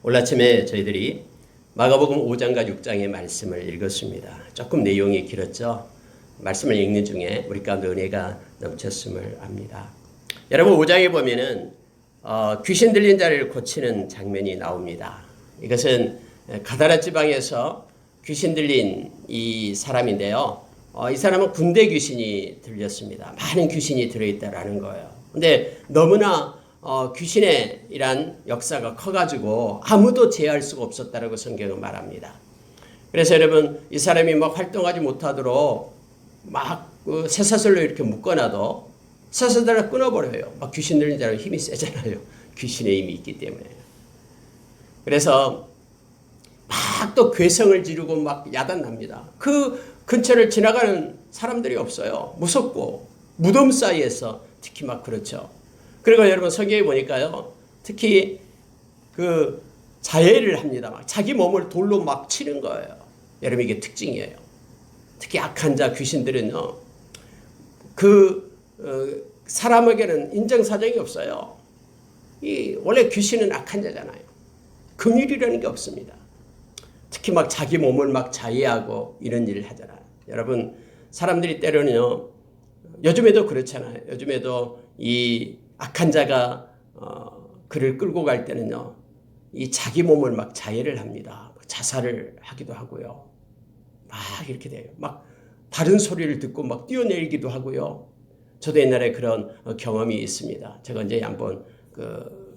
오늘 아침에 저희들이 마가복음 5장과 6장의 말씀을 읽었습니다. 조금 내용이 길었죠. 말씀을 읽는 중에 우리 가운데 은혜가 넘쳤음을 압니다. 여러분 5장에 보면은 귀신 들린 자를 고치는 장면이 나옵니다. 이것은 가다라 지방에서 귀신 들린 이 사람인데요. 이 사람은 군대 귀신이 들렸습니다. 많은 귀신이 들어있다라는 거예요. 근데 너무나 귀신의 이란 역사가 커가지고 아무도 제어할 수가 없었다라고 성경은 말합니다. 그래서 여러분 이 사람이 막 활동하지 못하도록 막 쇠사슬로 이렇게 묶어놔도 쇠사슬을 끊어버려요. 막 귀신 들린 자는 힘이 세잖아요. 귀신의 힘이 있기 때문에. 그래서 막 또 괴성을 지르고 막 야단납니다. 그 근처를 지나가는 사람들이 없어요. 무섭고 무덤 사이에서 특히 막 그렇죠. 그리고 여러분 성경에 보니까요. 특히 그 자해를 합니다. 막 자기 몸을 돌로 막 치는 거예요. 여러분 이게 특징이에요. 특히 악한 자 귀신들은요. 사람에게는 인정사정이 없어요. 원래 귀신은 악한 자잖아요. 긍휼이라는 게 없습니다. 특히 막 자기 몸을 막 자해하고 이런 일을 하잖아요. 여러분 사람들이 때로는요. 요즘에도 그렇잖아요. 요즘에도 이 악한 자가 그를 끌고 갈 때는요. 이 자기 몸을 막 자해를 합니다. 자살을 하기도 하고요. 막 이렇게 돼요. 막 다른 소리를 듣고 막 뛰어내리기도 하고요. 저도 옛날에 그런 경험이 있습니다. 제가 이제 한번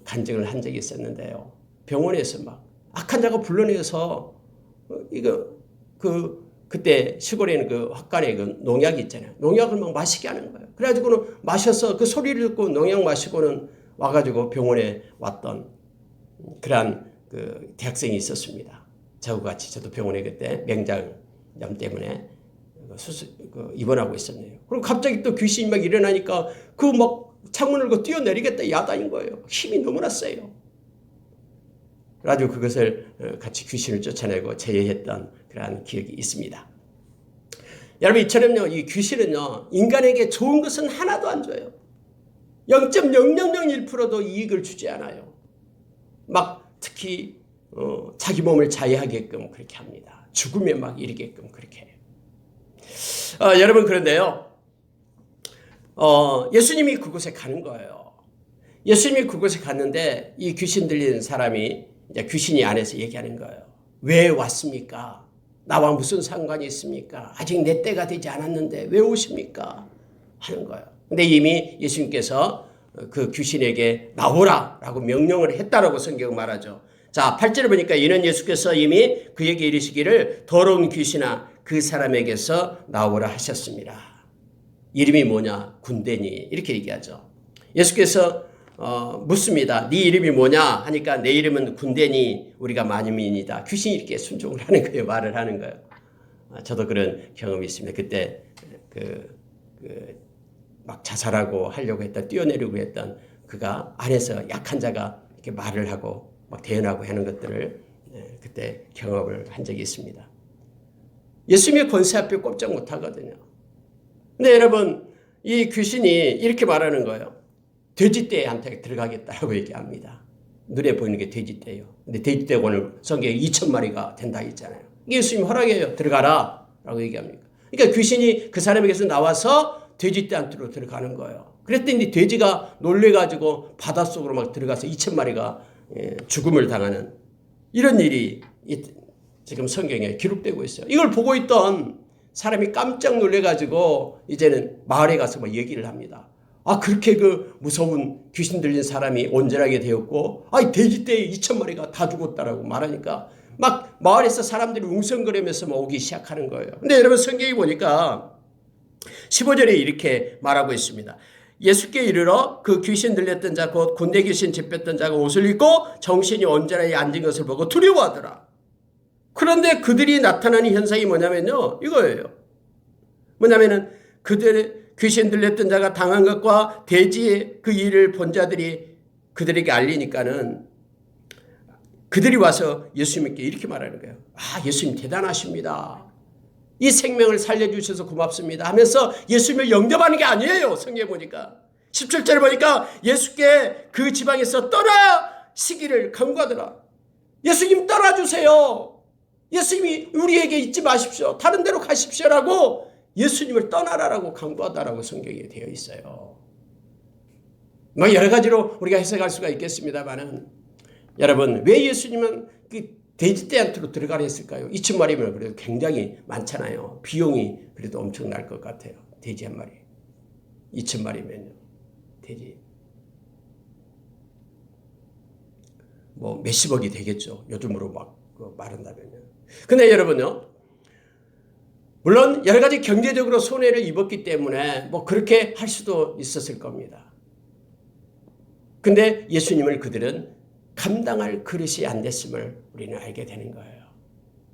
간증을 한 적이 있었는데요. 병원에서 막 악한 자가 불러내서 그때 시골에는 그 확간에 그 농약이 있잖아요. 농약을 막 마시게 하는 거예요. 그래가지고는 마셔서 그 소리를 듣고 농약 마시고는 와가지고 병원에 왔던 그러한 그 대학생이 있었습니다. 저하고 같이 저도 병원에 그때 맹장염 때문에 입원하고 있었네요. 그럼 갑자기 또 귀신이 막 일어나니까 그 막 창문을 그 뛰어내리겠다 야단인 거예요. 힘이 너무나 세요. 그래가지고 그것을 같이 귀신을 쫓아내고 제어했던 그러한 기억이 있습니다. 여러분 이처럼요, 이 귀신은요, 인간에게 좋은 것은 하나도 안 줘요. 0.0001%도 이익을 주지 않아요. 막 특히 자기 몸을 자해하게끔 그렇게 합니다. 죽음에 막 이르게끔 그렇게 해요. 여러분 그런데요, 예수님이 그곳에 가는 거예요. 예수님이 그곳에 갔는데 이 귀신 들린 사람이 이제 귀신이 안에서 얘기하는 거예요. 왜 왔습니까? 나와 무슨 상관이 있습니까? 아직 내 때가 되지 않았는데 왜 오십니까? 하는 거예요. 근데 이미 예수님께서 그 귀신에게 나오라 라고 명령을 했다라고 성경은 말하죠. 자, 8절에 보니까 이는 예수께서 이미 그에게 이르시기를 더러운 귀신아 그 사람에게서 나오라 하셨습니다. 이름이 뭐냐? 군대니 이렇게 얘기하죠. 예수께서 묻습니다. 네 이름이 뭐냐 하니까 내 이름은 군대니 우리가 만민이다. 귀신이 이렇게 순종을 하는 거예요. 말을 하는 거예요. 저도 그런 경험이 있습니다. 그때 막 자살하고 하려고 했던 뛰어내리고 했던 그가 안에서 약한 자가 이렇게 말을 하고 막 대언하고 하는 것들을 그때 경험을 한 적이 있습니다. 예수님의 권세 앞에 꼼짝 못 하거든요. 근데 여러분 이 귀신이 이렇게 말하는 거예요. 돼지떼한테 들어가겠다라고 얘기합니다. 눈에 보이는 게 돼지떼예요. 근데 돼지떼가 오늘 성경에 2,000마리가 된다 했잖아요. 예수님 허락해요. 들어가라 라고 얘기합니다. 그러니까 귀신이 그 사람에게서 나와서 돼지떼한테로 들어가는 거예요. 그랬더니 돼지가 놀래가지고 바닷속으로 막 들어가서 2,000마리가 죽음을 당하는 이런 일이 지금 성경에 기록되고 있어요. 이걸 보고 있던 사람이 깜짝 놀래가지고 이제는 마을에 가서 막 얘기를 합니다. 그렇게 그 무서운 귀신 들린 사람이 온전하게 되었고, 돼지떼에 2,000마리가 다 죽었다라고 말하니까 막 마을에서 사람들이 웅성거리면서 막 오기 시작하는 거예요. 근데 여러분 성경에 보니까 15절에 이렇게 말하고 있습니다. 예수께 이르러 그 귀신 들렸던 자 곧 군대 귀신 잡혔던 자가 옷을 입고 정신이 온전하게 앉은 것을 보고 두려워하더라. 그런데 그들이 나타나는 현상이 뭐냐면요. 이거예요. 뭐냐면은 귀신 들렸던 자가 당한 것과 돼지의 그 일을 본 자들이 그들에게 알리니까는 그들이 와서 예수님께 이렇게 말하는 거예요. 예수님 대단하십니다. 이 생명을 살려주셔서 고맙습니다 하면서 예수님을 영접하는 게 아니에요. 성경에 보니까 17절에 보니까 예수께 그 지방에서 떠나시기를 간구하더라. 예수님 떠나주세요. 예수님이 우리에게 잊지 마십시오. 다른 데로 가십시오라고 예수님을 떠나라라고 강구하다라고 성경에 되어 있어요. 뭐 여러 가지로 우리가 해석할 수가 있겠습니다만은 여러분 왜 예수님은 그 돼지떼한테로 들어가려 했을까요? 2,000마리면 그래도 굉장히 많잖아요. 비용이 그래도 엄청날 것 같아요. 돼지 한 마리. 2,000마리면요. 돼지. 뭐 몇십억이 되겠죠. 요즘으로 막 말한다면요. 근데 여러분요. 물론 여러 가지 경제적으로 손해를 입었기 때문에 뭐 그렇게 할 수도 있었을 겁니다. 근데 예수님을 그들은 감당할 그릇이 안 됐음을 우리는 알게 되는 거예요.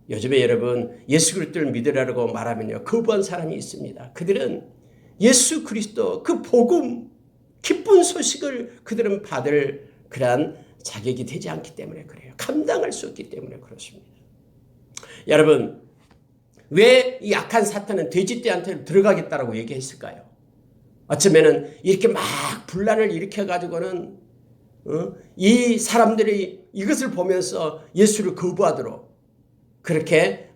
요즘에 여러분 예수 그리스도를 믿으라고 말하면요. 거부한 사람이 있습니다. 그들은 예수 그리스도 그 복음 기쁜 소식을 그들은 받을 그러한 자격이 되지 않기 때문에 그래요. 감당할 수 없기 때문에 그렇습니다. 여러분 왜 이 악한 사탄은 돼지떼한테 들어가겠다라고 얘기했을까요? 어쩌면은 이렇게 막 분란을 일으켜가지고는 이 사람들이 이것을 보면서 예수를 거부하도록 그렇게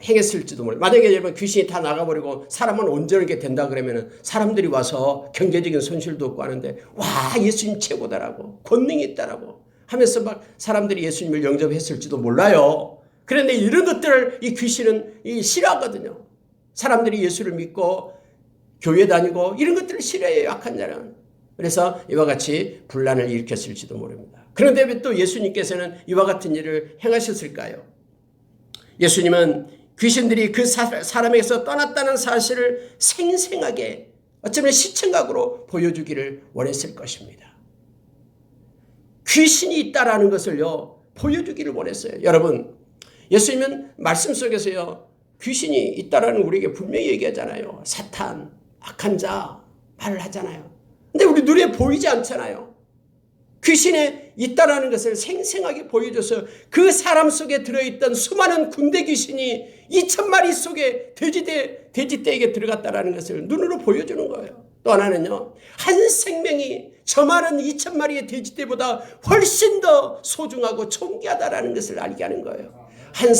행했을지도 몰라요. 만약에 여러분 귀신이 다 나가버리고 사람은 온전하게 된다 그러면은 사람들이 와서 경제적인 손실도 없고 하는데 와 예수님 최고다라고 권능이 있다라고 하면서 막 사람들이 예수님을 영접했을지도 몰라요. 그런데 이런 것들을 이 귀신은 싫어하거든요. 사람들이 예수를 믿고 교회 다니고 이런 것들을 싫어해요. 악한 자는. 그래서 이와 같이 분란을 일으켰을지도 모릅니다. 그런데 왜 또 예수님께서는 이와 같은 일을 행하셨을까요? 예수님은 귀신들이 그 사람에게서 떠났다는 사실을 생생하게 어쩌면 시청각으로 보여주기를 원했을 것입니다. 귀신이 있다라는 것을요 보여주기를 원했어요. 여러분 예수님은 말씀 속에서요 귀신이 있다라는 우리에게 분명히 얘기하잖아요. 사탄, 악한 자 말을 하잖아요. 근데 우리 눈에 보이지 않잖아요. 귀신이 있다라는 것을 생생하게 보여줘서 그 사람 속에 들어있던 수많은 군대 귀신이 2,000마리 속에 돼지떼에게 들어갔다라는 것을 눈으로 보여주는 거예요. 또 하나는요. 한 생명이 저 많은 2,000마리의 돼지떼보다 훨씬 더 소중하고 존귀하다라는 것을 알게 하는 거예요. 한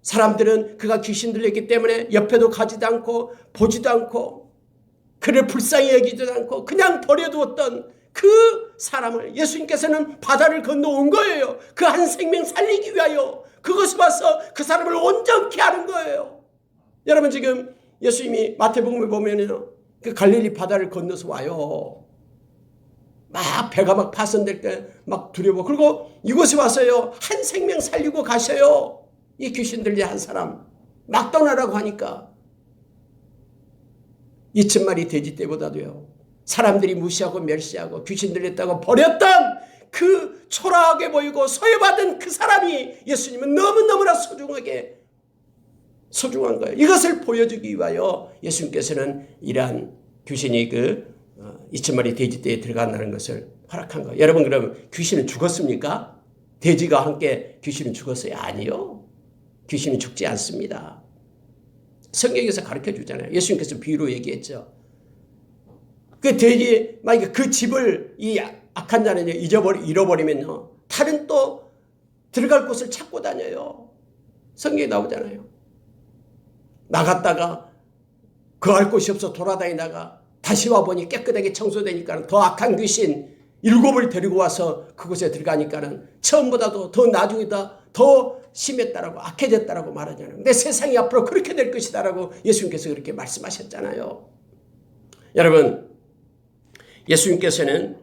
사람들은 그가 귀신 들렸기 때문에 옆에도 가지도 않고 보지도 않고 그를 불쌍히 여기지도 않고 그냥 버려두었던 그 사람을 예수님께서는 바다를 건너온 거예요. 그 한 생명 살리기 위하여 그것을 봐서 그 사람을 온전케 하는 거예요. 여러분 지금 예수님이 마태복음에 보면요. 그 갈릴리 바다를 건너서 와요. 막 배가 막 파손될 때 막 두려워. 그리고 이곳에 와서요. 한 생명 살리고 가셔요. 이 귀신 들린 한 사람 막 떠나라고 하니까 2,000마리 돼지떼보다도요. 사람들이 무시하고 멸시하고 귀신 들렸다고 버렸던 그 초라하게 보이고 소외받은 그 사람이 예수님은 너무너무나 소중한 거예요. 이것을 보여주기 위하여 예수님께서는 이러한 귀신이 2,000마리 돼지떼에 들어간다는 것을 허락한 거예요. 여러분 그럼 귀신은 죽었습니까? 돼지가 함께 귀신은 죽었어요? 아니요. 귀신은 죽지 않습니다. 성경에서 가르쳐 주잖아요. 예수님께서 비유로 얘기했죠. 그 돼지 만약에 그 집을 이 악한 자는 잃어버리면요. 다른 또 들어갈 곳을 찾고 다녀요. 성경에 나오잖아요. 나갔다가 그 알 곳이 없어 돌아다니다가 다시 와보니 깨끗하게 청소되니까 더 악한 귀신 7을 데리고 와서 그곳에 들어가니까는 처음보다도 더 나중이다 더 심했다라고 악해졌다라고 말하잖아요. 근데 세상이 앞으로 그렇게 될 것이다라고 예수님께서 그렇게 말씀하셨잖아요. 여러분 예수님께서는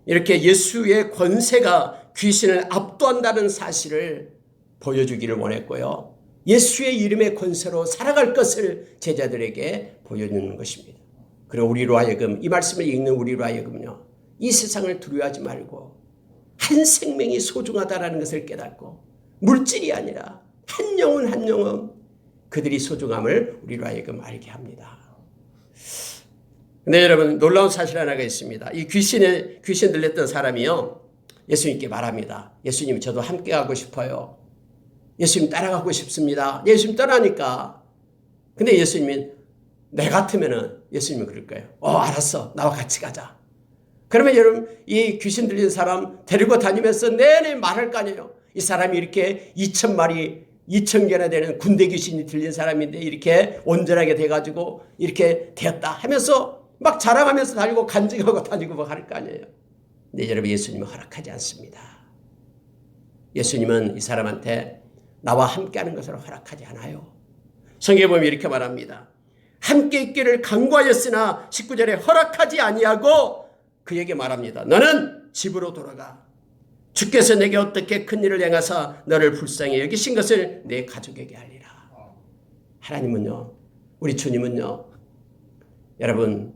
이렇게 예수의 권세가 귀신을 압도한다는 사실을 보여주기를 원했고요. 예수의 이름의 권세로 살아갈 것을 제자들에게 보여주는 것입니다. 그리고 우리로 하여금 이 말씀을 읽는 우리로 하여금요. 이 세상을 두려워하지 말고 한 생명이 소중하다라는 것을 깨닫고 물질이 아니라 한 영혼 그들이 소중함을 우리로 하여금 알게 합니다. 근데 여러분 놀라운 사실 하나가 있습니다. 이 귀신 들렸던 사람이요. 예수님께 말합니다. 예수님 저도 함께 가고 싶어요. 예수님 따라가고 싶습니다. 예수님 떠나니까. 근데 예수님이 내 같으면은 예수님은 그럴 거예요. 알았어. 나와 같이 가자. 그러면 여러분 이 귀신 들린 사람 데리고 다니면서 내내 말할 거 아니에요. 이 사람이 이렇게 2,000마리 2,000개나 되는 군대 귀신이 들린 사람인데 이렇게 온전하게 돼가지고 이렇게 되었다 하면서 막 자랑하면서 다니고 간증하고 다니고 막 할 거 아니에요. 근데 여러분, 예수님은 허락하지 않습니다. 예수님은 이 사람한테 나와 함께하는 것으로 허락하지 않아요. 성경에 보면 이렇게 말합니다. 함께 있기를 간구하였으나 19절에 허락하지 아니하고 그에게 말합니다. 너는 집으로 돌아가. 주께서 내게 어떻게 큰 일을 행하사 너를 불쌍히 여기신 것을 내 가족에게 알리라. 하나님은요, 우리 주님은요, 여러분,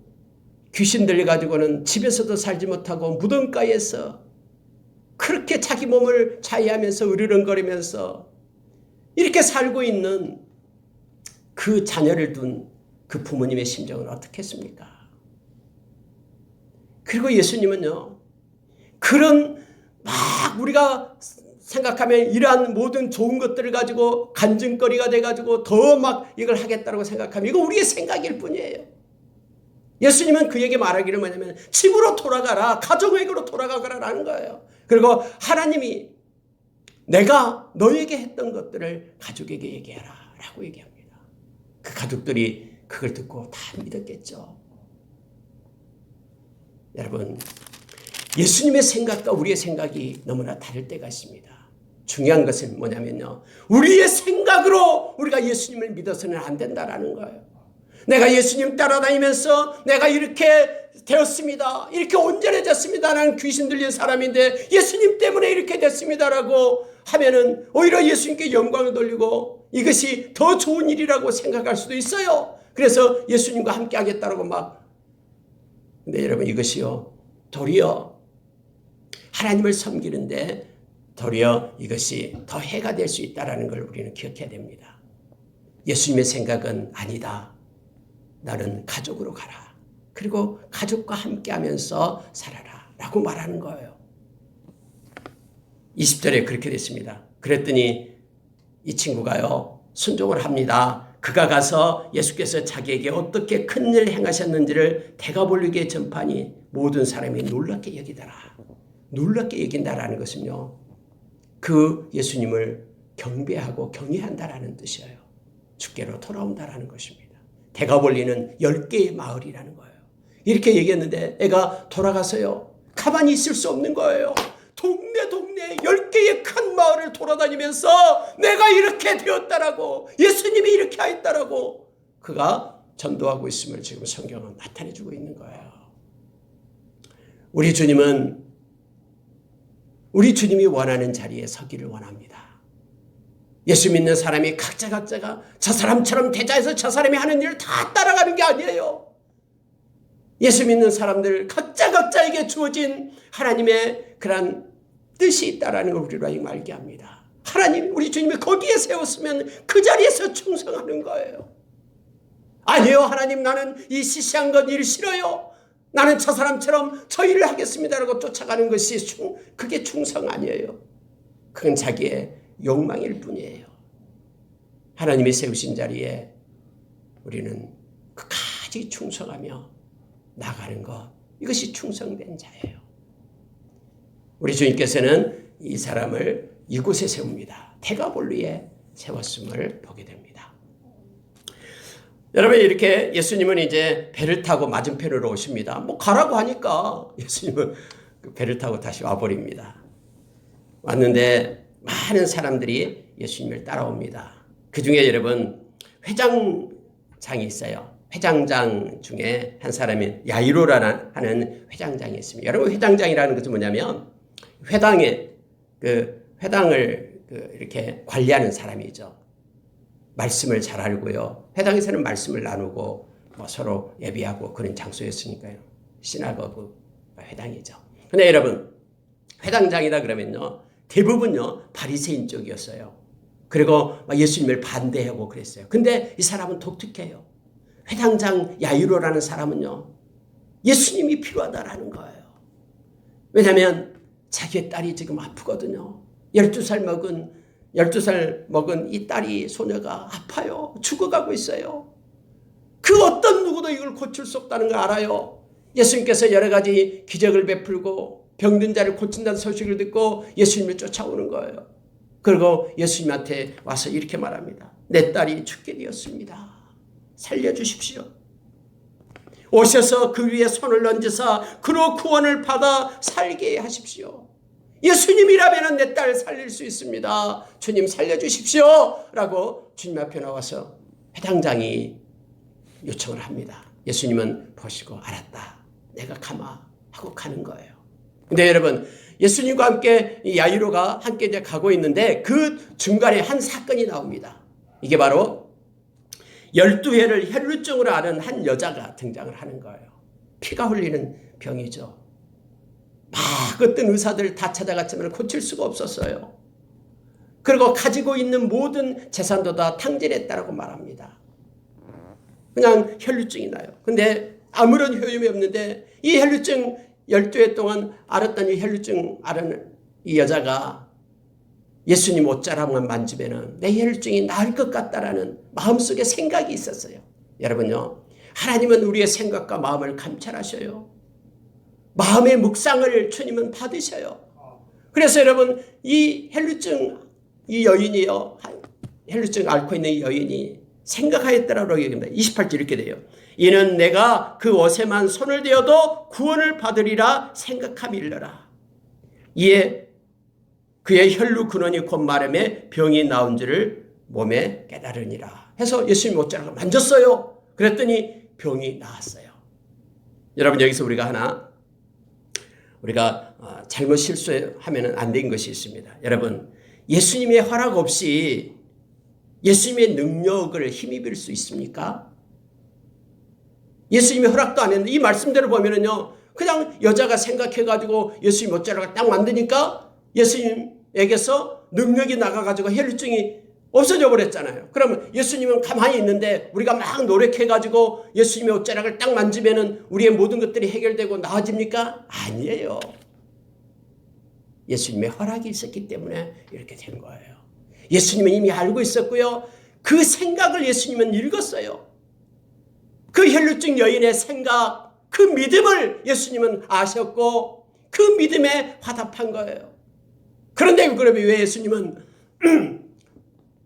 귀신 들려가지고는 집에서도 살지 못하고 무덤가에서 그렇게 자기 몸을 자해하면서 으르렁거리면서 이렇게 살고 있는 그 자녀를 둔 그 부모님의 심정은 어떻겠습니까? 그리고 예수님은요, 그런 막 우리가 생각하면 이러한 모든 좋은 것들을 가지고 간증거리가 돼가지고 더 막 이걸 하겠다고 생각하면 이거 우리의 생각일 뿐이에요. 예수님은 그에게 말하기를 뭐냐면 집으로 돌아가라, 가족에게로 돌아가라라는 거예요. 그리고 하나님이 내가 너에게 했던 것들을 가족에게 얘기해라 라고 얘기합니다. 그 가족들이 그걸 듣고 다 믿었겠죠. 여러분, 예수님의 생각과 우리의 생각이 너무나 다를 때가 있습니다. 중요한 것은 뭐냐면요, 우리의 생각으로 우리가 예수님을 믿어서는 안 된다라는 거예요. 내가 예수님 따라다니면서 내가 이렇게 되었습니다, 이렇게 온전해졌습니다, 나는 귀신 들린 사람인데 예수님 때문에 이렇게 됐습니다라고 하면은 오히려 예수님께 영광을 돌리고 이것이 더 좋은 일이라고 생각할 수도 있어요. 그래서 예수님과 함께 하겠다라고 막. 근데 여러분, 이것이요, 도리어 하나님을 섬기는데 도리어 이것이 더 해가 될 수 있다는 걸 우리는 기억해야 됩니다. 예수님의 생각은 아니다. 나는 가족으로 가라. 그리고 가족과 함께 하면서 살아라 라고 말하는 거예요. 20절에 그렇게 됐습니다. 그랬더니 이 친구가요, 순종을 합니다. 그가 가서 예수께서 자기에게 어떻게 큰 일을 행하셨는지를 대가볼리게 전파하니 모든 사람이 놀랍게 여기더라. 놀랍게 여긴다라는 것은요, 그 예수님을 경배하고 경외한다라는 뜻이에요. 주께로 돌아온다라는 것입니다. 대가볼리는 10개의 마을이라는 거예요. 이렇게 얘기했는데 애가 돌아가서요, 가만히 있을 수 없는 거예요. 동네 10개의 큰 마을을 돌아다니면서 내가 이렇게 되었다라고, 예수님이 이렇게 하였다라고 그가 전도하고 있음을 지금 성경은 나타내주고 있는 거예요. 우리 주님이 원하는 자리에 서기를 원합니다. 예수 믿는 사람이 각자가 저 사람처럼 대자해서 저 사람이 하는 일을 다 따라가는 게 아니에요. 예수 믿는 사람들 각자에게 주어진 하나님의 그런 뜻이 있다라는 걸 우리로 하여금 알게 합니다. 하나님, 우리 주님이 거기에 세웠으면 그 자리에서 충성하는 거예요. 아니요, 하나님, 나는 이 시시한 것 일 싫어요. 나는 저 사람처럼 저 일을 하겠습니다라고 쫓아가는 것이 그게 충성 아니에요. 그건 자기의 욕망일 뿐이에요. 하나님이 세우신 자리에 우리는 끝까지 충성하며 나가는 것, 이것이 충성된 자예요. 우리 주님께서는 이 사람을 이곳에 세웁니다. 대가볼리에 세웠음을 보게 됩니다. 여러분, 이렇게 예수님은 이제 배를 타고 맞은편으로 오십니다. 뭐 가라고 하니까 예수님은 그 배를 타고 다시 와버립니다. 왔는데 많은 사람들이 예수님을 따라옵니다. 그 중에 여러분, 회장장이 있어요. 회장장 중에 한 사람이 야이로라는 하는 회장장이 있습니다. 여러분, 회장장이라는 것은 뭐냐면 회당을 이렇게 관리하는 사람이죠. 말씀을 잘 알고요. 회당에서는 말씀을 나누고 뭐 서로 예배하고 그런 장소였으니까요. 시나고그 회당이죠. 근데 여러분, 회당장이다 그러면요, 대부분요 바리새인 쪽이었어요. 그리고 예수님을 반대하고 그랬어요. 근데 이 사람은 독특해요. 회당장 야이로라는 사람은요, 예수님이 필요하다라는 거예요. 왜냐하면 자기의 딸이 지금 아프거든요. 12살 먹은 이 딸이, 소녀가 아파요. 죽어가고 있어요. 그 어떤 누구도 이걸 고칠 수 없다는 걸 알아요. 예수님께서 여러 가지 기적을 베풀고 병든 자를 고친다는 소식을 듣고 예수님을 쫓아오는 거예요. 그리고 예수님한테 와서 이렇게 말합니다. 내 딸이 죽게 되었습니다. 살려주십시오. 오셔서 그 위에 손을 얹으사 그로 구원을 받아 살게 하십시오. 예수님이라면 내 딸 살릴 수 있습니다. 주님 살려주십시오. 라고 주님 앞에 나와서 회당장이 요청을 합니다. 예수님은 보시고 알았다. 내가 가마 하고 가는 거예요. 근데 여러분, 예수님과 함께 야이로가 함께 이제 가고 있는데 그 중간에 한 사건이 나옵니다. 이게 바로 12회를 혈루증으로 앓은 한 여자가 등장을 하는 거예요. 피가 흘리는 병이죠. 막 어떤 의사들 다 찾아갔지만 고칠 수가 없었어요. 그리고 가지고 있는 모든 재산도 다 탕진했다라고 말합니다. 그냥 혈루증이 나요. 근데 아무런 효용이 없는데 이 혈루증 12회 동안 앓았던 이 혈루증 앓은 이 여자가 예수님 옷자락만 만지면은 내 혈루증이 나을 것 같다라는 마음속에 생각이 있었어요. 여러분요, 하나님은 우리의 생각과 마음을 감찰하셔요. 마음의 묵상을 주님은 받으셔요. 그래서 여러분, 이 혈루증 이 여인이요, 혈루증 앓고 있는 이 여인이 생각하였더라고 얘기합니다. 28절 이렇게 돼요. 이는 내가 그 옷에만 손을 대어도 구원을 받으리라 생각함일러라. 이에 그의 혈루 근원이 곧 마름에 병이 나온 줄을 몸에 깨달으니라. 해서 예수님 옷자락을 만졌어요. 그랬더니 병이 나았어요. 여러분, 여기서 우리가 잘못 실수하면 안 된 것이 있습니다. 여러분, 예수님의 허락 없이 예수님의 능력을 힘입을 수 있습니까? 예수님이 허락도 안 했는데 이 말씀대로 보면은요, 그냥 여자가 생각해가지고 예수님 옷자락을 딱 만드니까 예수님에게서 능력이 나가가지고 혈루증이 없어져 버렸잖아요. 그러면 예수님은 가만히 있는데 우리가 막 노력해가지고 예수님의 옷자락을 딱 만지면은 우리의 모든 것들이 해결되고 나아집니까? 아니에요. 예수님의 허락이 있었기 때문에 이렇게 된 거예요. 예수님은 이미 알고 있었고요. 그 생각을 예수님은 읽었어요. 그 혈루증 여인의 생각, 그 믿음을 예수님은 아셨고 그 믿음에 화답한 거예요. 그런데 그러면 왜 예수님은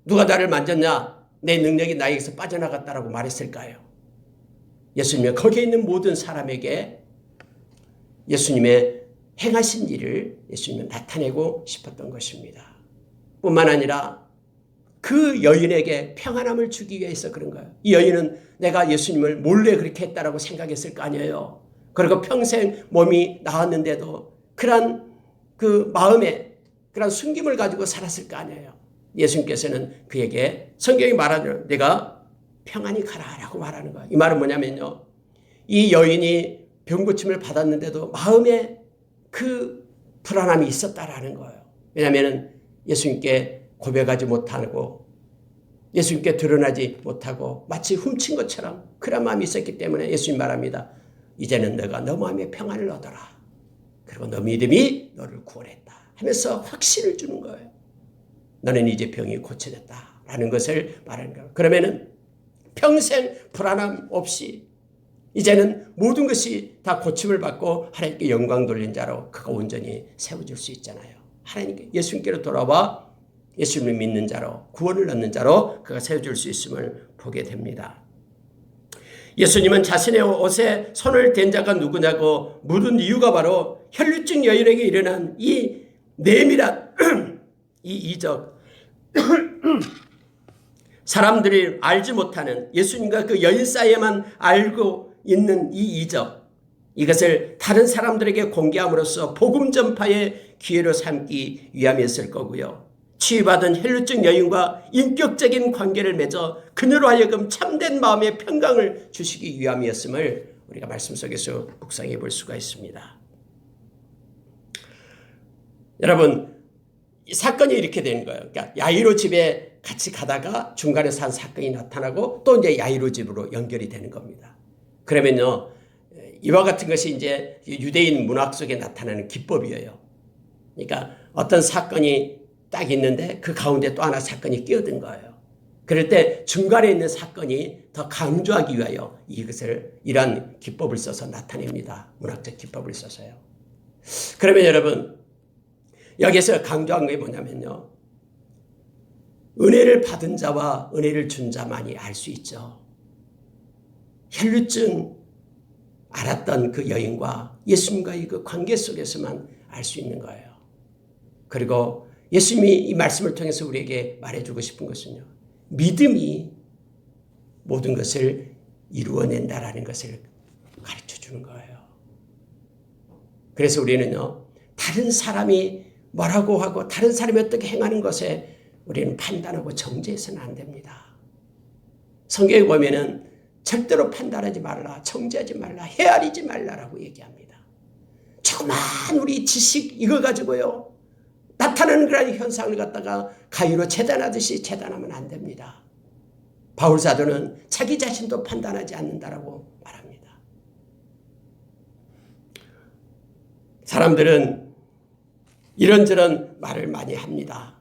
누가 나를 만졌냐? 내 능력이 나에게서 빠져나갔다라고 말했을까요? 예수님은 거기에 있는 모든 사람에게 예수님의 행하신 일을 예수님은 나타내고 싶었던 것입니다. 뿐만 아니라 그 여인에게 평안함을 주기 위해서 그런 거예요. 이 여인은 내가 예수님을 몰래 그렇게 했다라고 생각했을 거 아니에요. 그리고 평생 몸이 나았는데도 그런 그 마음에 그런 숨김을 가지고 살았을 거 아니에요. 예수님께서는 그에게 성경이 말하는 내가 평안히 가라라고 말하는 거예요. 이 말은 뭐냐면요, 이 여인이 병고침을 받았는데도 마음에 그 불안함이 있었다라는 거예요. 왜냐하면 예수님께 고백하지 못하고 예수님께 드러나지 못하고 마치 훔친 것처럼 그런 마음이 있었기 때문에 예수님 말합니다. 이제는 너가 너 마음에 평안을 얻어라. 그리고 너 믿음이 너를 구원했다 하면서 확신을 주는 거예요. 너는 이제 병이 고쳐졌다라는 것을 말하는 거예요. 그러면은 평생 불안함 없이 이제는 모든 것이 다 고침을 받고 하나님께 영광 돌린 자로 그가 온전히 세워질 수 있잖아요. 하나님께 예수님께로 돌아와 예수님을 믿는 자로 구원을 얻는 자로 그가 세워질 수 있음을 보게 됩니다. 예수님은 자신의 옷에 손을 댄 자가 누구냐고 물은 이유가 바로 혈루증 여인에게 일어난 이 내밀한 이 이적, 사람들이 알지 못하는 예수님과 그 여인 사이에만 알고 있는 이 이적, 이것을 다른 사람들에게 공개함으로써 복음 전파의 기회로 삼기 위함이었을 거고요. 치유받은 혈루증 여인과 인격적인 관계를 맺어 그녀로 하여금 참된 마음의 평강을 주시기 위함이었음을 우리가 말씀 속에서 묵상해 볼 수가 있습니다. 여러분, 이 사건이 이렇게 되는 거예요. 그러니까 야이로 집에 같이 가다가 중간에서 한 사건이 나타나고 또 이제 야이로 집으로 연결이 되는 겁니다. 그러면요, 이와 같은 것이 이제 유대인 문학 속에 나타나는 기법이에요. 그러니까 어떤 사건이 딱 있는데 그 가운데 또 하나 사건이 끼어든 거예요. 그럴 때 중간에 있는 사건이 더 강조하기 위하여 이러한 기법을 써서 나타냅니다. 문학적 기법을 써서요. 그러면 여러분, 여기서 강조한 게 뭐냐면요, 은혜를 받은 자와 은혜를 준 자만이 알 수 있죠. 혈루증 알았던 그 여인과 예수님과의 그 관계 속에서만 알 수 있는 거예요. 그리고 예수님이 이 말씀을 통해서 우리에게 말해주고 싶은 것은요, 믿음이 모든 것을 이루어낸다라는 것을 가르쳐 주는 거예요. 그래서 우리는요, 다른 사람이 뭐라고 하고 다른 사람이 어떻게 행하는 것에 우리는 판단하고 정죄해서는 안 됩니다. 성경에 보면은 절대로 판단하지 말라, 정죄하지 말라, 헤아리지 말라라고 얘기합니다. 조그만 우리 지식 이거 가지고요, 나타나는 그런 현상을 갖다가 가위로 재단하듯이 재단하면 안 됩니다. 바울 사도는 자기 자신도 판단하지 않는다라고 말합니다. 사람들은 이런저런 말을 많이 합니다.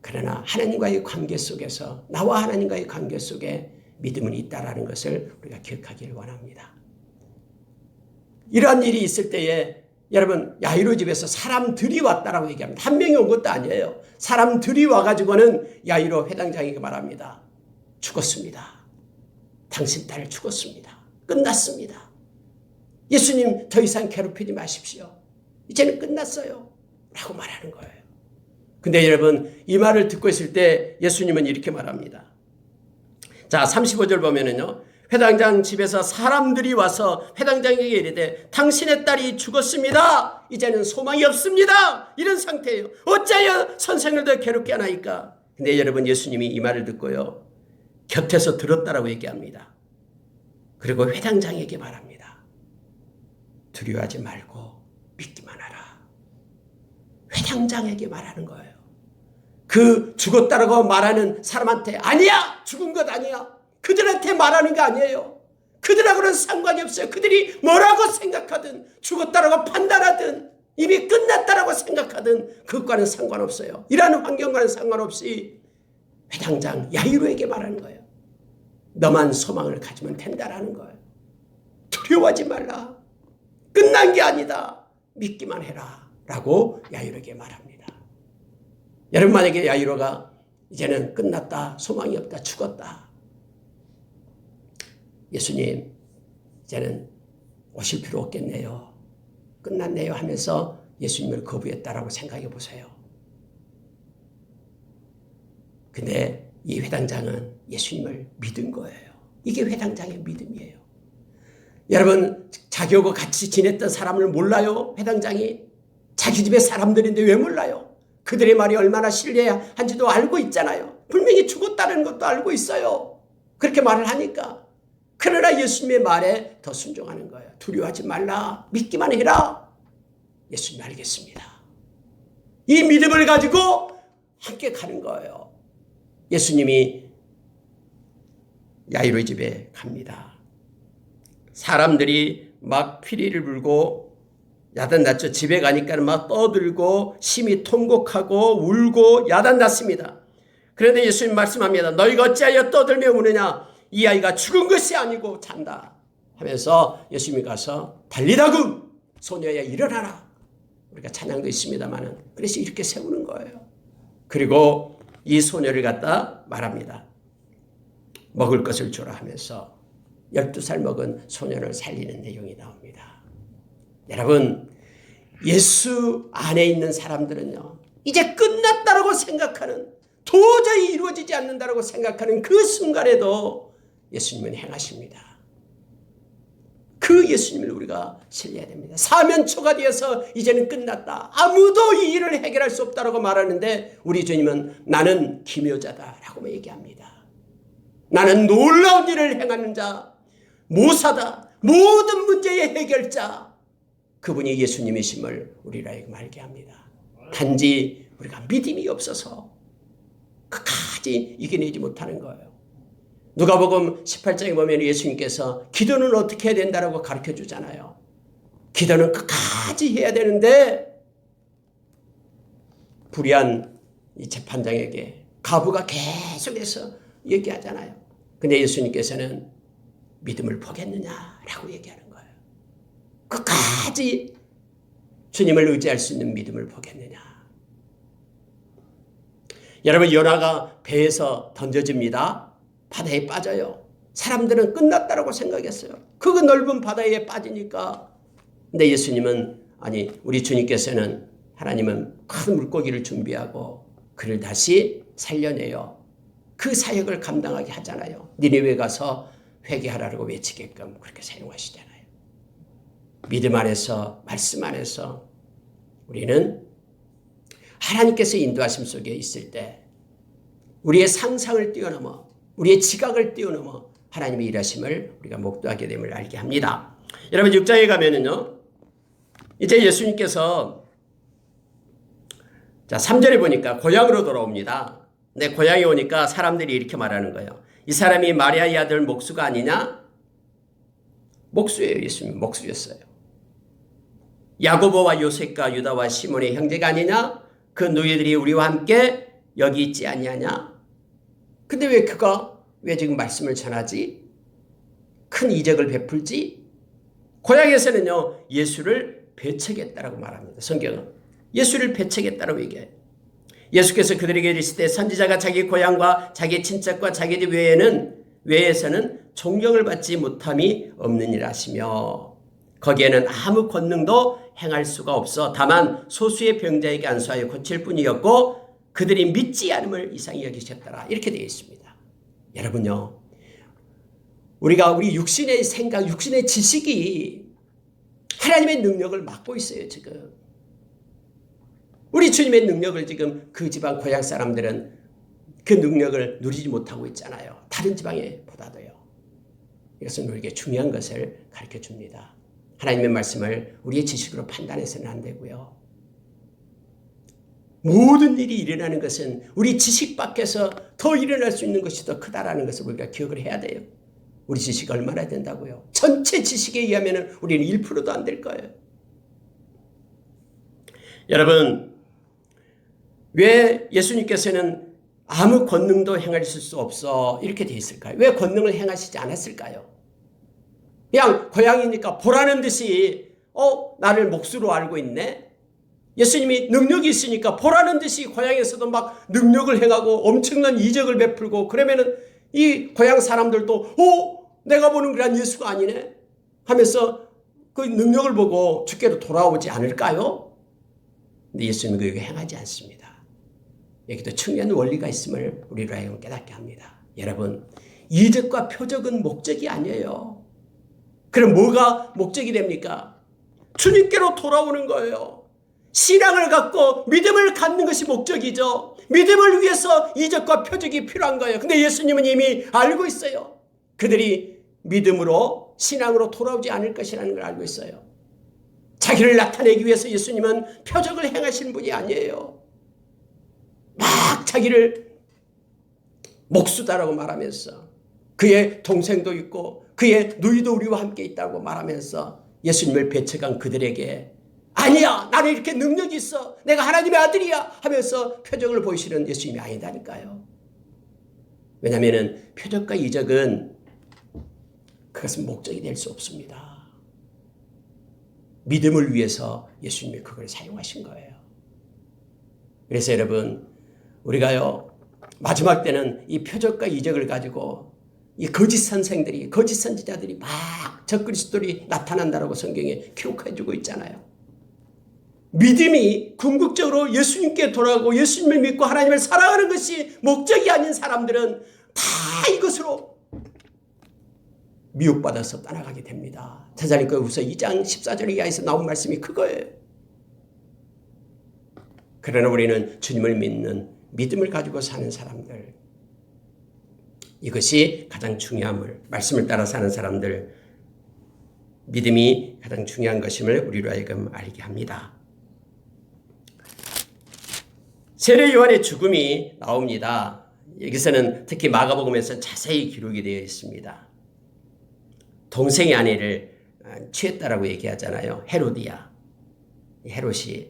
그러나 하나님과의 관계 속에서, 나와 하나님과의 관계 속에 믿음은 있다라는 것을 우리가 기억하기를 원합니다. 이러한 일이 있을 때에 여러분, 야이로 집에서 사람들이 왔다라고 얘기합니다. 한 명이 온 것도 아니에요. 사람들이 와가지고는 야이로 회당장에게 말합니다. 죽었습니다. 당신 딸 죽었습니다. 끝났습니다. 예수님 더 이상 괴롭히지 마십시오. 이제는 끝났어요. 라고 말하는 거예요. 근데 여러분, 이 말을 듣고 있을 때 예수님은 이렇게 말합니다. 자, 35절 보면은요, 회당장 집에서 사람들이 와서 회당장에게 이르되 당신의 딸이 죽었습니다. 이제는 소망이 없습니다. 이런 상태예요. 어찌하여 선생을 더 괴롭게 하나이까? 근데 여러분, 예수님이 이 말을 듣고요, 곁에서 들었다라고 얘기합니다. 그리고 회당장에게 말합니다. 두려워하지 말고 믿기만 하라. 회당장에게 말하는 거예요. 그 죽었다라고 말하는 사람한테 아니야, 죽은 것 아니야, 그들한테 말하는 거 아니에요. 그들하고는 상관이 없어요. 그들이 뭐라고 생각하든, 죽었다라고 판단하든, 이미 끝났다라고 생각하든 그것과는 상관없어요. 이러한 환경과는 상관없이 회당장 야이로에게 말하는 거예요. 너만 소망을 가지면 된다라는 거예요. 두려워하지 말라. 끝난 게 아니다. 믿기만 해라. 라고 야이로에게 말합니다. 여러분, 만약에 야이로가 이제는 끝났다, 소망이 없다, 죽었다, 예수님 이제는 오실 필요 없겠네요, 끝났네요 하면서 예수님을 거부했다라고 생각해 보세요. 근데 이 회당장은 예수님을 믿은 거예요. 이게 회당장의 믿음이에요. 여러분, 자기하고 같이 지냈던 사람을 몰라요? 회당장이 자기 집의 사람들인데 왜 몰라요? 그들의 말이 얼마나 신뢰한지도 알고 있잖아요. 분명히 죽었다는 것도 알고 있어요. 그렇게 말을 하니까. 그러나 예수님의 말에 더 순종하는 거예요. 두려워하지 말라. 믿기만 해라. 예수님 알겠습니다. 이 믿음을 가지고 함께 가는 거예요. 예수님이 야이로의 집에 갑니다. 사람들이 막 피리를 불고 야단났죠. 집에 가니까 막 떠들고 심히 통곡하고 울고 야단났습니다. 그런데 예수님 말씀합니다. 너희가 어찌하여 떠들며 우느냐? 이 아이가 죽은 것이 아니고 잔다 하면서 예수님이 가서 달리다금 소녀야 일어나라. 우리가 찬양도 있습니다만은 그래서 이렇게 세우는 거예요. 그리고 이 소녀를 갖다 말합니다. 먹을 것을 주라 하면서 12살 먹은 소년을 살리는 내용이 나옵니다. 여러분, 예수 안에 있는 사람들은요, 이제 끝났다라고 생각하는, 도저히 이루어지지 않는다라고 생각하는 그 순간에도 예수님은 행하십니다. 그 예수님을 우리가 신뢰해야 됩니다. 사면초가 되어서 이제는 끝났다, 아무도 이 일을 해결할 수 없다라고 말하는데 우리 주님은 나는 기묘자다라고 얘기합니다. 나는 놀라운 일을 행하는 자, 모사다, 모든 문제의 해결자, 그분이 예수님이심을 우리에게 알게 합니다. 단지 우리가 믿음이 없어서 끝까지 이겨내지 못하는 거예요. 누가복음 18장에 보면 예수님께서 기도는 어떻게 해야 된다라고 가르쳐 주잖아요. 기도는 끝까지 해야 되는데 불의한 이 재판장에게 가부가 계속해서 얘기하잖아요. 근데 예수님께서는 믿음을 포기했느냐라고 얘기하는 거예요. 끝까지 주님을 의지할 수 있는 믿음을 포기했느냐. 여러분, 요나가 배에서 던져집니다. 바다에 빠져요. 사람들은 끝났다라고 생각했어요. 그 넓은 바다에 빠지니까. 근데 예수님은, 아니 우리 주님께서는, 하나님은 큰 물고기를 준비하고 그를 다시 살려내요. 그 사역을 감당하게 하잖아요. 니네웨 가서 회개하라고 외치게끔 그렇게 사용하시잖아요. 믿음 안에서, 말씀 안에서 우리는 하나님께서 인도하심 속에 있을 때 우리의 상상을 뛰어넘어, 우리의 지각을 뛰어넘어 하나님의 일하심을 우리가 목도하게 됨을 알게 합니다. 여러분, 6장에 가면은요, 이제 예수님께서, 자, 3절에 보니까 고향으로 돌아옵니다. 근데 고향에 오니까 사람들이 이렇게 말하는 거예요. 이 사람이 마리아의 아들 목수가 아니냐? 목수예요. 예수님 목수였어요. 야고보와 요셉과 유다와 시몬의 형제가 아니냐? 그 너희들이 우리와 함께 여기 있지 아니하냐? 근데 왜 그가 왜 지금 말씀을 전하지? 큰 이적을 베풀지? 고향에서는요, 예수를 배척했다라고 말합니다. 성경은 예수를 배척했다라고 얘기해요. 예수께서 그들에게 이르실 때 선지자가 자기 고향과 자기 친척과 자기 집 외에서는 존경을 받지 못함이 없느니라 하시며, 거기에는 아무 권능도 행할 수가 없어 다만 소수의 병자에게 안수하여 고칠 뿐이었고 그들이 믿지 않음을 이상히 여기셨더라. 이렇게 되어 있습니다. 여러분요, 우리가 우리 육신의 생각, 육신의 지식이 하나님의 능력을 막고 있어요. 지금 우리 주님의 능력을 지금 그 지방 고향 사람들은 그 능력을 누리지 못하고 있잖아요. 다른 지방에 보다도요. 이것은 우리에게 중요한 것을 가르쳐 줍니다. 하나님의 말씀을 우리의 지식으로 판단해서는 안 되고요. 모든 일이 일어나는 것은 우리 지식 밖에서 더 일어날 수 있는 것이 더 크다라는 것을 우리가 기억을 해야 돼요. 우리 지식이 얼마나 된다고요? 전체 지식에 의하면 우리는 1%도 안 될 거예요. 여러분, 왜 예수님께서는 아무 권능도 행하실 수 없어 이렇게 돼 있을까요? 왜 권능을 행하시지 않았을까요? 그냥 고향이니까 보라는 듯이 나를 목수로 알고 있네. 예수님이 능력이 있으니까 보라는 듯이 고향에서도 막 능력을 행하고 엄청난 이적을 베풀고 그러면은 이 고향 사람들도 내가 보는 그런 예수가 아니네 하면서 그 능력을 보고 주께로 돌아오지 않을까요? 근데 예수님은 그렇게 행하지 않습니다. 여기도 중요한 원리가 있음을 우리로 하여금 깨닫게 합니다. 여러분, 이적과 표적은 목적이 아니에요. 그럼 뭐가 목적이 됩니까? 주님께로 돌아오는 거예요. 신앙을 갖고 믿음을 갖는 것이 목적이죠. 믿음을 위해서 이적과 표적이 필요한 거예요. 근데 예수님은 이미 알고 있어요. 그들이 믿음으로 신앙으로 돌아오지 않을 것이라는 걸 알고 있어요. 자기를 나타내기 위해서 예수님은 표적을 행하시는 분이 아니에요. 막 자기를 목수다라고 말하면서 그의 동생도 있고 그의 누이도 우리와 함께 있다고 말하면서 예수님을 배척한 그들에게 아니야, 나는 이렇게 능력이 있어, 내가 하나님의 아들이야 하면서 표적을 보이시는 예수님이 아니다니까요. 왜냐하면 표적과 이적은 그것은 목적이 될 수 없습니다. 믿음을 위해서 예수님이 그걸 사용하신 거예요. 그래서 여러분, 우리가요 마지막 때는 이 표적과 이적을 가지고 이 거짓 선생들이, 거짓 선지자들이 막 적그리스도들이 나타난다라고 성경에 기록해주고 있잖아요. 믿음이 궁극적으로 예수님께 돌아가고 예수님을 믿고 하나님을 사랑하는 것이 목적이 아닌 사람들은 다 이것으로 미혹받아서 떠나가게 됩니다. 데살로니가후서 2장 14절 이하에서 나온 말씀이 그거예요. 그러나 우리는 주님을 믿는 믿음을 가지고 사는 사람들, 이것이 가장 중요함을, 말씀을 따라 사는 사람들, 믿음이 가장 중요한 것임을 우리로 하여금 알게 합니다. 세례 요한의 죽음이 나옵니다. 여기서는 특히 마가복음에서 자세히 기록이 되어 있습니다. 동생의 아내를 취했다라고 얘기하잖아요. 헤로디아, 헤롯이.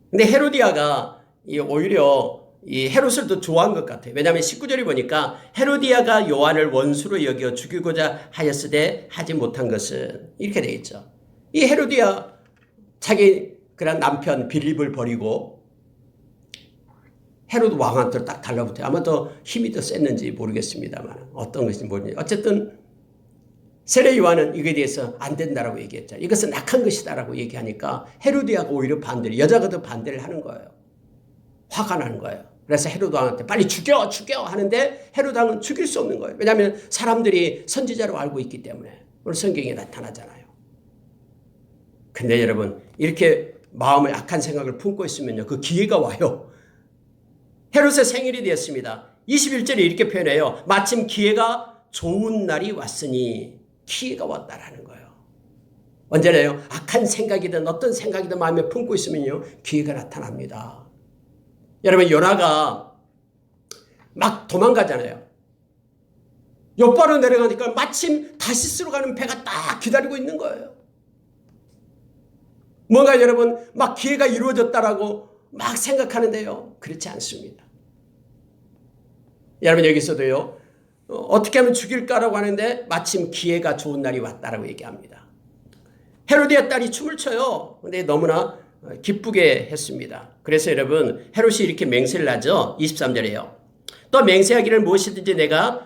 근데 헤로디아가 오히려 이 헤롯을 더 좋아한 것 같아요. 왜냐하면 19절에 보니까 헤로디아가 요한을 원수로 여겨 죽이고자 하였으되 하지 못한 것은, 이렇게 되어 있죠. 이 헤로디아 자기 그런 남편 빌립을 버리고 헤로드 왕한테 딱 달라붙어요. 아마 더 힘이 더 셌는지 모르겠습니다만 어떤 것인지 모르겠는데 어쨌든 세례 요한은 이거에 대해서 안 된다라고 얘기했죠. 이것은 악한 것이다라고 얘기하니까 헤로디아가 오히려 반대를, 여자가 더 반대를 하는 거예요. 화가 나는 거예요. 그래서 헤로드 왕한테 빨리 죽여 하는데 헤로드 왕은 죽일 수 없는 거예요. 왜냐하면 사람들이 선지자로 알고 있기 때문에. 오늘 성경에 나타나잖아요. 근데 여러분 이렇게 마음을 악한 생각을 품고 있으면요, 그 기회가 와요. 헤롯의 생일이 되었습니다. 21절에 이렇게 표현해요. 마침 기회가 좋은 날이 왔으니, 기회가 왔다라는 거예요. 언제나요? 악한 생각이든 어떤 생각이든 마음에 품고 있으면요, 기회가 나타납니다. 여러분, 요나가 막 도망가잖아요. 옆바로 내려가니까 마침 다시스로 가는 배가 딱 기다리고 있는 거예요. 뭔가 여러분 막 기회가 이루어졌다라고 막 생각하는데요, 그렇지 않습니다. 여러분 여기서도요, 어떻게 하면 죽일까라고 하는데 마침 기회가 좋은 날이 왔다라고 얘기합니다. 헤로디아 딸이 춤을 춰요. 근데 너무나 기쁘게 했습니다. 그래서 여러분 헤롯이 이렇게 맹세를 하죠. 23절에요. 또 맹세하기를 무엇이든지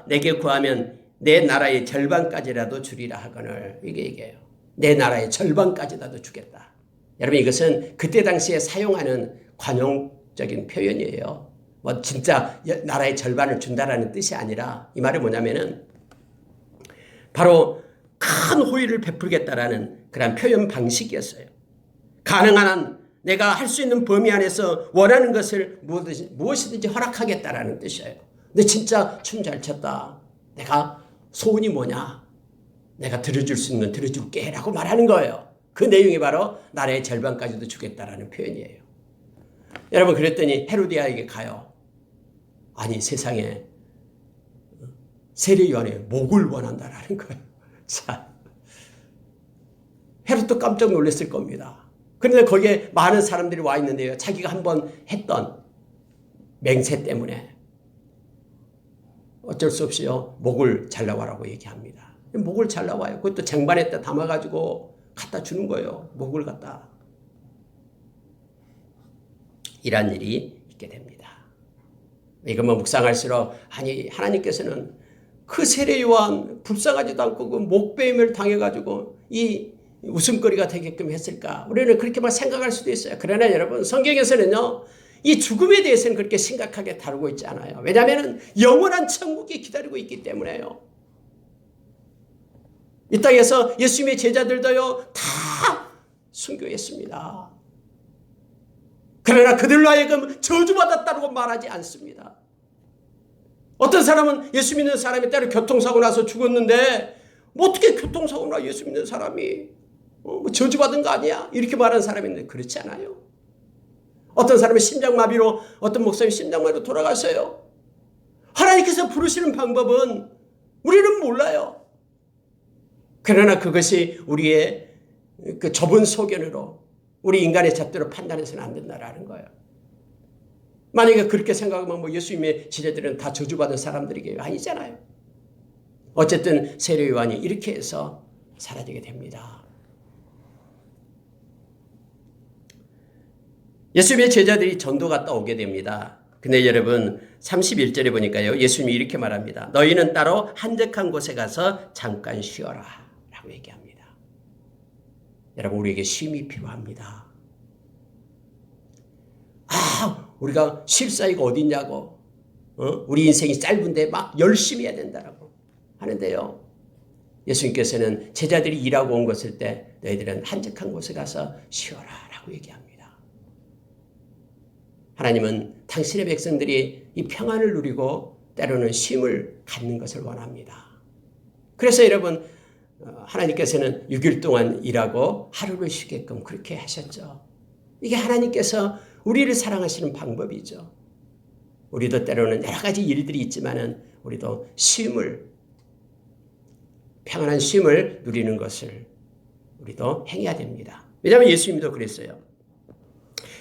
내게 구하면 내 나라의 절반까지라도 주리라 하거늘. 이게 얘기해요. 내 나라의 절반까지라도 주겠다. 여러분 이것은 그때 당시에 사용하는 관용적인 표현이에요. 뭐 진짜 나라의 절반을 준다라는 뜻이 아니라 이 말이 뭐냐면은 바로 큰 호의를 베풀겠다라는 그런 표현 방식이었어요. 가능한 한 내가 할 수 있는 범위 안에서 원하는 것을 무엇이든지 허락하겠다라는 뜻이에요. 근데 진짜 춤 잘 췄다. 내가 소원이 뭐냐? 내가 들어줄 수 있는 들어줄게 라고 말하는 거예요. 그 내용이 바로 나라의 절반까지도 주겠다라는 표현이에요. 여러분 그랬더니 헤로디아에게 가요. 아니 세상에 세례 요한의 목을 원한다라는 거예요. 자, 헤롯도 깜짝 놀랐을 겁니다. 그런데 거기에 많은 사람들이 와 있는데요, 자기가 한번 했던 맹세 때문에 어쩔 수 없이요 목을 잘라와라고 얘기합니다. 목을 잘라와요. 그것도 쟁반에다 담아가지고 갖다 주는 거예요. 목을 갖다. 이런 일이 있게 됩니다. 이것만 묵상할수록 아니 하나님께서는 그 세례 요한 불쌍하지도 않고 그 목베임을 당해가지고 이 웃음거리가 되게끔 했을까? 우리는 그렇게만 생각할 수도 있어요. 그러나 여러분 성경에서는요 이 죽음에 대해서는 그렇게 심각하게 다루고 있지 않아요. 왜냐하면 영원한 천국이 기다리고 있기 때문에요. 이 땅에서 예수님의 제자들도요 다 순교했습니다. 그러나 그들로 하여금 저주받았다고 말하지 않습니다. 어떤 사람은 예수 믿는 사람이 따로 교통사고 나서 죽었는데 뭐 어떻게 교통사고 나 예수 믿는 사람이 뭐 저주받은 거 아니야? 이렇게 말하는 사람이 있는데 그렇지 않아요. 어떤 사람은 심장마비로, 어떤 목사님이 심장마비로 돌아갔어요. 하나님께서 부르시는 방법은 우리는 몰라요. 그러나 그것이 우리의 그 좁은 소견으로 우리 인간의 잣대로 판단해서는 안 된다라는 거예요. 만약에 그렇게 생각하면 뭐 예수님의 제자들은 다 저주받은 사람들이게요? 아니잖아요. 어쨌든 세례 요한이 이렇게 해서 사라지게 됩니다. 예수님의 제자들이 전도 갔다 오게 됩니다. 근데 여러분 31절에 보니까요 예수님이 이렇게 말합니다. 너희는 따로 한적한 곳에 가서 잠깐 쉬어라 라고 얘기합니다. 여러분 우리에게 쉼이 필요합니다. 우리가 쉴 사이가 어디 있냐고, 우리 인생이 짧은데 막 열심히 해야 된다라고 하는데요. 예수님께서는 제자들이 일하고 온 것일 때 너희들은 한적한 곳에 가서 쉬어라 라고 얘기합니다. 하나님은 당신의 백성들이 이 평안을 누리고 때로는 쉼을 갖는 것을 원합니다. 그래서 여러분 하나님께서는 6일 동안 일하고 하루를 쉬게끔 그렇게 하셨죠. 이게 하나님께서 우리를 사랑하시는 방법이죠. 우리도 때로는 여러 가지 일들이 있지만은 우리도 쉼을, 평안한 쉼을 누리는 것을 우리도 행해야 됩니다. 왜냐하면 예수님도 그랬어요.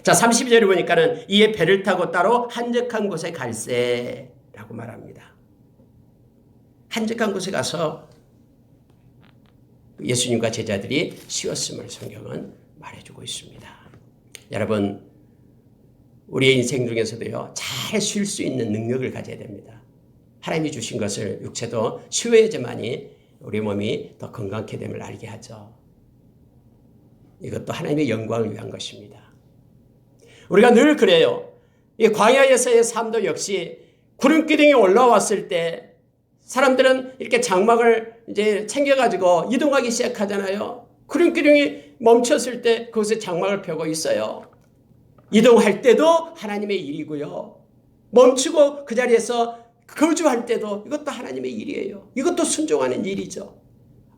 자, 32절에 보니까는 이에 배를 타고 따로 한적한 곳에 갈세라고 말합니다. 한적한 곳에 가서 예수님과 제자들이 쉬었음을 성경은 말해주고 있습니다. 여러분 우리의 인생 중에서도요, 잘 쉴 수 있는 능력을 가져야 됩니다. 하나님이 주신 것을 육체도 쉬어야지만이 우리 몸이 더 건강케 됨을 알게 하죠. 이것도 하나님의 영광을 위한 것입니다. 우리가 늘 그래요. 이 광야에서의 삶도 역시 구름기둥이 올라왔을 때 사람들은 이렇게 장막을 이제 챙겨가지고 이동하기 시작하잖아요. 구름기둥이 멈췄을 때 그곳에 장막을 펴고 있어요. 이동할 때도 하나님의 일이고요. 멈추고 그 자리에서 거주할 때도 이것도 하나님의 일이에요. 이것도 순종하는 일이죠.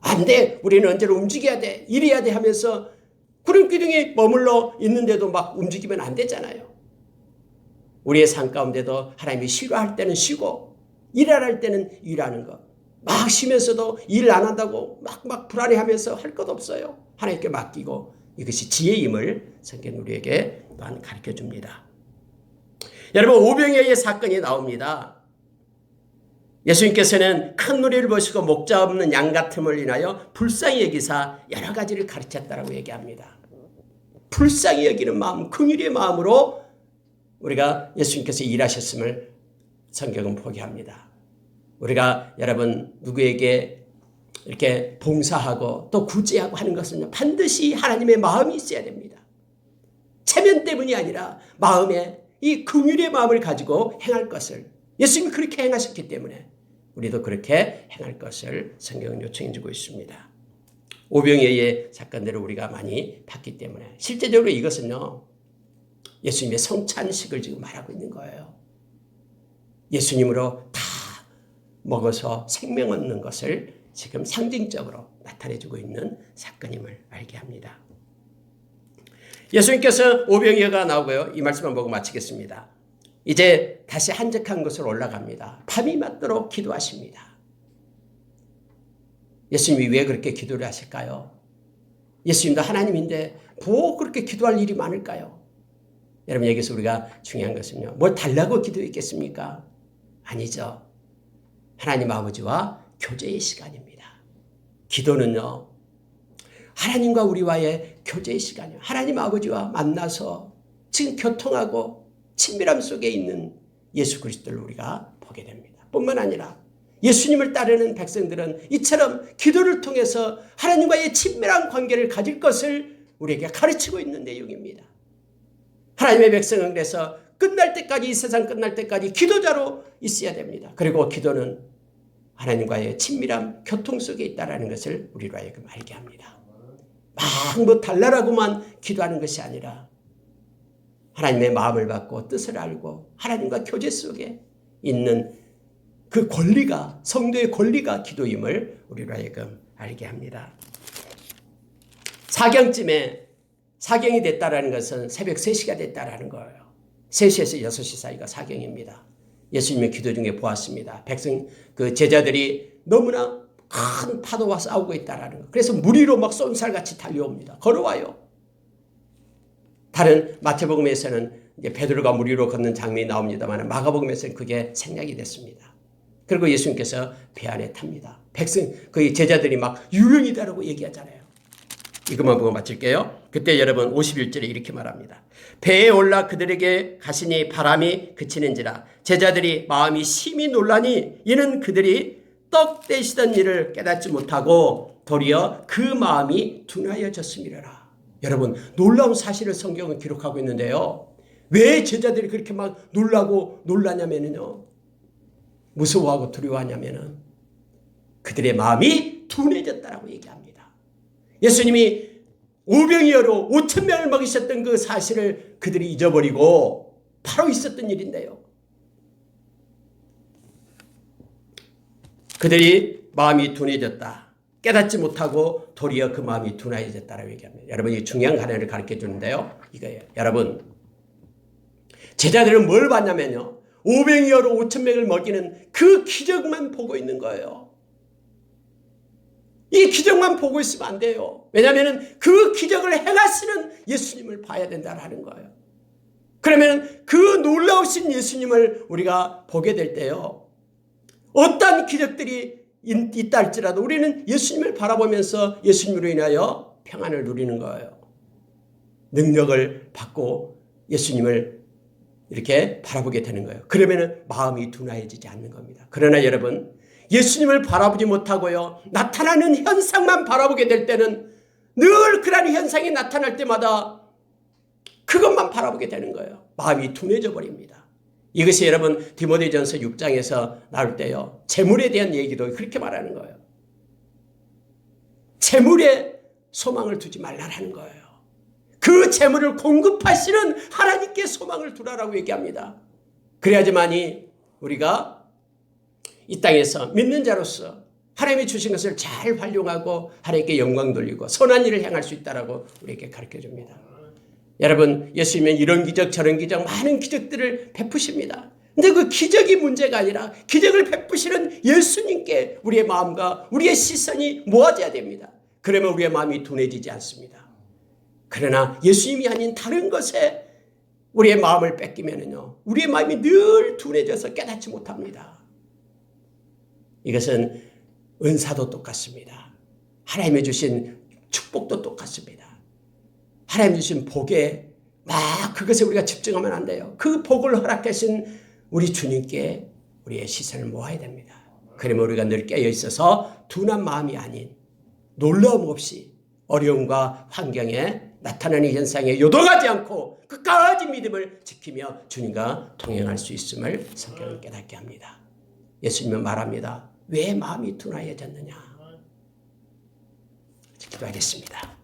안 돼. 우리는 언제로 움직여야 돼. 일해야 돼 하면서 구름기둥이 머물러 있는데도 막 움직이면 안 되잖아요. 우리의 삶 가운데도 하나님이 싫어할 때는 쉬고 일할 때는 일하는 것. 막 쉬면서도 일 안 한다고 막 불안해하면서 할 것 없어요. 하나님께 맡기고 이것이 지혜임을 성경 우리에게 또한 가르쳐 줍니다. 여러분 오병이어의 사건이 나옵니다. 예수님께서는 큰 무리를 보시고 목자 없는 양 같음을 인하여 불쌍히 여기사 여러 가지를 가르쳤다라고 얘기합니다. 불쌍히 여기는 마음, 긍휼의 마음으로 우리가 예수님께서 일하셨음을 성경은 포기합니다. 우리가 여러분 누구에게 이렇게 봉사하고 또 구제하고 하는 것은 반드시 하나님의 마음이 있어야 됩니다. 체면 때문이 아니라 마음에 이 긍휼의 마음을 가지고 행할 것을 예수님이 그렇게 행하셨기 때문에 우리도 그렇게 행할 것을 성경은 요청해 주고 있습니다. 오병이어의 사건들을 우리가 많이 봤기 때문에 실제적으로 이것은요. 예수님의 성찬식을 지금 말하고 있는 거예요. 예수님으로 다 먹어서 생명 얻는 것을 지금 상징적으로 나타내주고 있는 사건임을 알게 합니다. 예수님께서 오병이어가 나오고요. 이 말씀만 보고 마치겠습니다. 이제 다시 한적한 곳으로 올라갑니다. 밤이 맞도록 기도하십니다. 예수님이 왜 그렇게 기도를 하실까요? 예수님도 하나님인데 뭐 그렇게 기도할 일이 많을까요? 여러분 여기서 우리가 중요한 것은요. 뭘 달라고 기도했겠습니까? 아니죠. 하나님 아버지와 교제의 시간입니다. 기도는요. 하나님과 우리와의 교제의 시간이에요. 하나님 아버지와 만나서 지금 교통하고 친밀함 속에 있는 예수 그리스도를 우리가 보게 됩니다. 뿐만 아니라 예수님을 따르는 백성들은 이처럼 기도를 통해서 하나님과의 친밀한 관계를 가질 것을 우리에게 가르치고 있는 내용입니다. 하나님의 백성은 그래서 끝날 때까지 이 세상 끝날 때까지 기도자로 있어야 됩니다. 그리고 기도는 하나님과의 친밀함, 교통 속에 있다는 것을 우리로 하여금 알게 합니다. 막 뭐 달라라고만 기도하는 것이 아니라 하나님의 마음을 받고 뜻을 알고 하나님과 교제 속에 있는 그 권리가 성도의 권리가 기도임을 우리로 하여금 알게 합니다. 사경쯤에 사경이 됐다라는 것은 새벽 3시가 됐다라는 거예요. 3시에서 6시 사이가 사경입니다. 예수님의 기도 중에 보았습니다. 그 제자들이 너무나 큰 파도와 싸우고 있다라는 거. 그래서 물 위로 막 쏜살같이 달려옵니다. 걸어와요. 다른 마태복음에서는 이제 베드로가 물 위로 걷는 장면이 나옵니다만 마가복음에서는 그게 생략이 됐습니다. 그리고 예수님께서 배 안에 탑니다. 그 제자들이 막 유령이다라고 얘기하잖아요. 이것만 보고 마칠게요. 그때 여러분 51절에 이렇게 말합니다. 배에 올라 그들에게 가시니 바람이 그치는지라 제자들이 마음이 심히 놀라니 이는 그들이 떡 떼시던 일을 깨닫지 못하고 도리어 그 마음이 둔하여졌음이라. 여러분 놀라운 사실을 성경은 기록하고 있는데요. 왜 제자들이 그렇게 막 놀라냐면요. 무서워하고 두려워하냐면은 그들의 마음이 둔해졌다라고 얘기합니다. 예수님이 오병이어로 5,000명을 먹이셨던 그 사실을 그들이 잊어버리고 바로 있었던 일인데요. 그들이 마음이 둔해졌다. 깨닫지 못하고 도리어 그 마음이 둔해졌다라고 얘기합니다. 여러분 이 중요한 하나를 가르쳐 주는데요. 이거예요. 여러분 제자들은 뭘 봤냐면요. 오병이어로 5,000명을 먹이는 그 기적만 보고 있는 거예요. 이 기적만 보고 있으면 안 돼요. 왜냐하면 그 기적을 행하시는 예수님을 봐야 된다는 거예요. 그러면 그 놀라우신 예수님을 우리가 보게 될 때요. 어떤 기적들이 있다 할지라도 우리는 예수님을 바라보면서 예수님으로 인하여 평안을 누리는 거예요. 능력을 받고 예수님을 이렇게 바라보게 되는 거예요. 그러면 마음이 둔하해지지 않는 겁니다. 그러나 여러분, 예수님을 바라보지 못하고요, 나타나는 현상만 바라보게 될 때는 늘 그런 현상이 나타날 때마다 그것만 바라보게 되는 거예요. 마음이 둔해져 버립니다. 이것이 여러분 디모데전서 6장에서 나올 때요, 재물에 대한 얘기도 그렇게 말하는 거예요. 재물에 소망을 두지 말라라는 거예요. 그 재물을 공급하시는 하나님께 소망을 두라라고 얘기합니다. 그래야지만이 우리가 이 땅에서 믿는 자로서 하나님이 주신 것을 잘 활용하고 하나님께 영광 돌리고 선한 일을 행할 수 있다라고 우리에게 가르쳐줍니다. 여러분, 예수님은 이런 기적 저런 기적 많은 기적들을 베푸십니다. 근데 그 기적이 문제가 아니라 기적을 베푸시는 예수님께 우리의 마음과 우리의 시선이 모아져야 됩니다. 그러면 우리의 마음이 둔해지지 않습니다. 그러나 예수님이 아닌 다른 것에 우리의 마음을 뺏기면은요, 우리의 마음이 늘 둔해져서 깨닫지 못합니다. 이것은 은사도 똑같습니다. 하나님이 주신 축복도 똑같습니다. 하나님 주신 복에 막 그것에 우리가 집중하면 안 돼요. 그 복을 허락하신 우리 주님께 우리의 시선을 모아야 됩니다. 그러면 우리가 늘 깨어 있어서 둔한 마음이 아닌 놀라움 없이 어려움과 환경에 나타나는 현상에 요동하지 않고 끝까지 믿음을 지키며 주님과 동행할 수 있음을 성경은 깨닫게 합니다. 예수님은 말합니다. 왜 마음이 둔하여졌느냐? 기도하겠습니다.